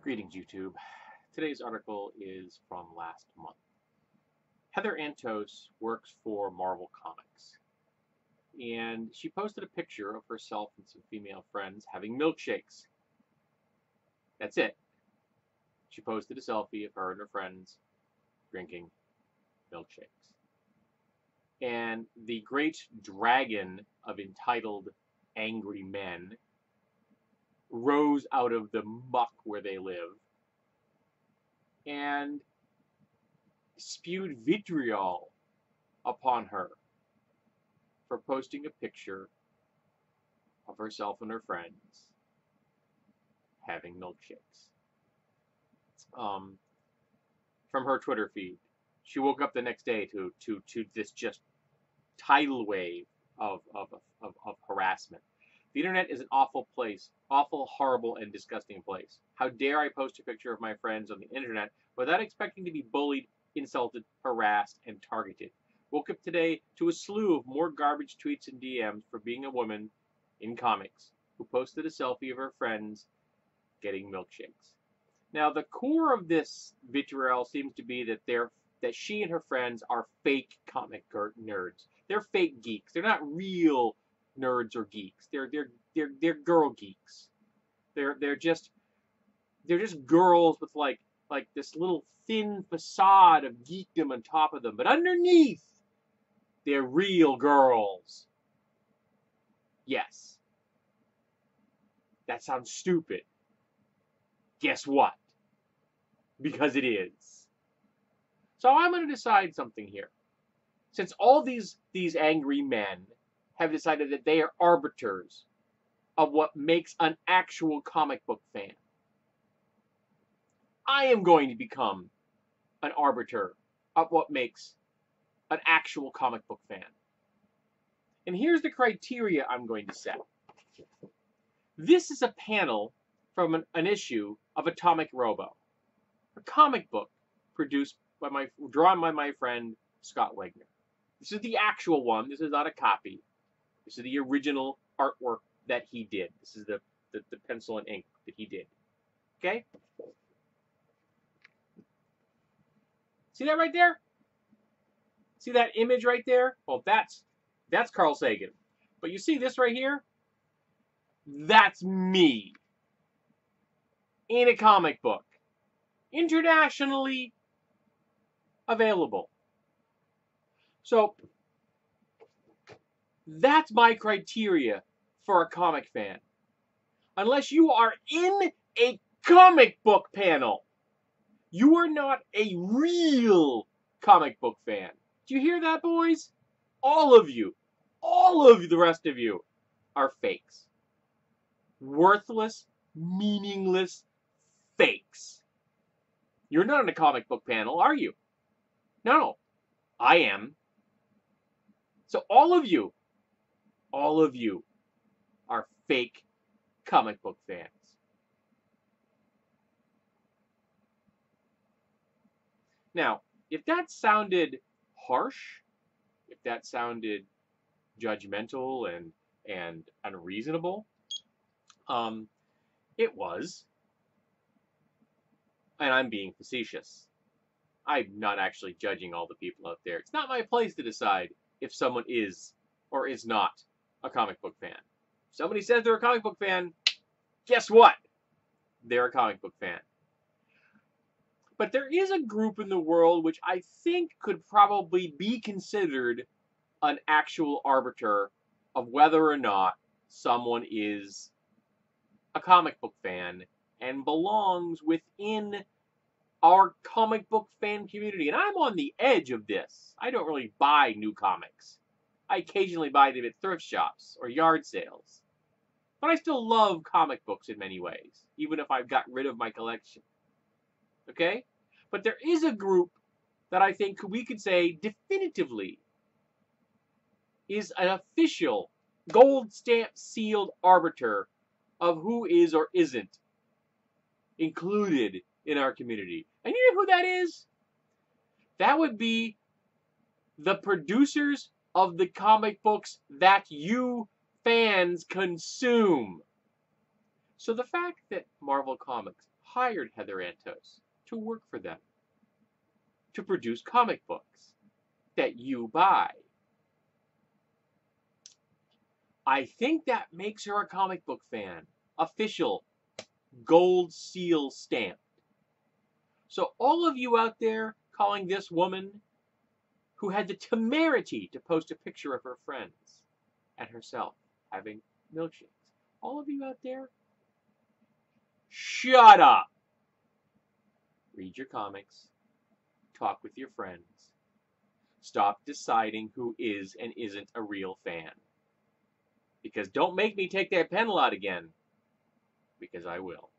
Greetings, YouTube. Today's article is from last month. Heather Antos works for Marvel Comics, and she posted a picture of herself and some female friends having milkshakes. That's it. She posted a selfie of her and her friends drinking milkshakes. And the great dragon of entitled angry men rose out of the muck where they live and spewed vitriol upon her for posting a picture of herself and her friends having milkshakes. From her Twitter feed, she woke up the next day to this just tidal wave of harassment. The internet is an awful place, awful, horrible, and disgusting place. How dare I post a picture of my friends on the internet without expecting to be bullied, insulted, harassed, and targeted? Woke up today to a slew of more garbage tweets and DMs for being a woman in comics who posted a selfie of her friends getting milkshakes. Now, the core of this vitriol seems to be that she and her friends are fake comic nerds. They're fake geeks. They're not real nerds or geeks. They're girl geeks. They're just girls with like this little thin facade of geekdom on top of them, but underneath they're real girls. Yes. That sounds stupid. Guess what? Because it is. So I'm going to decide something here. Since all these angry men have decided that they are arbiters of what makes an actual comic book fan, I am going to become an arbiter of what makes an actual comic book fan. And here's the criteria I'm going to set. This is a panel from an issue of Atomic Robo, a comic book drawn by my friend Scott Wagner. This is the actual one. This is not a copy. This is the original artwork that he did. This is the pencil and ink that he did. Okay? See that right there? See that image right there? Well, that's Carl Sagan. But you see this right here? That's me in a comic book. Internationally available. So that's my criteria for a comic fan. Unless you are in a comic book panel, you are not a real comic book fan. Do you hear that, boys? All of you, the rest of you, are fakes. Worthless, meaningless fakes. You're not in a comic book panel, are you? No, I am. So all of you are fake comic book fans. Now, if that sounded harsh, if that sounded judgmental and unreasonable, it was. And I'm being facetious. I'm not actually judging all the people out there. It's not my place to decide if someone is or is not a comic book fan. If somebody says they're a comic book fan, guess what? They're a comic book fan. But there is a group in the world which I think could probably be considered an actual arbiter of whether or not someone is a comic book fan and belongs within our comic book fan community. And I'm on the edge of this. I don't really buy new comics. I occasionally buy them at thrift shops or yard sales. But I still love comic books in many ways, even if I've got rid of my collection. Okay? But there is a group that I think we could say definitively is an official gold stamp sealed arbiter of who is or isn't included in our community. And you know who that is? That would be the producers of the comic books that you fans consume. So the fact that Marvel Comics hired Heather Antos to work for them, to produce comic books that you buy. I think that makes her a comic book fan. Official gold seal stamp. So all of you out there calling this woman who had the temerity to post a picture of her friends and herself having milkshakes, all of you out there, shut up. Read your comics. Talk with your friends. Stop deciding who is and isn't a real fan. Because don't make me take that pencil out again, because I will.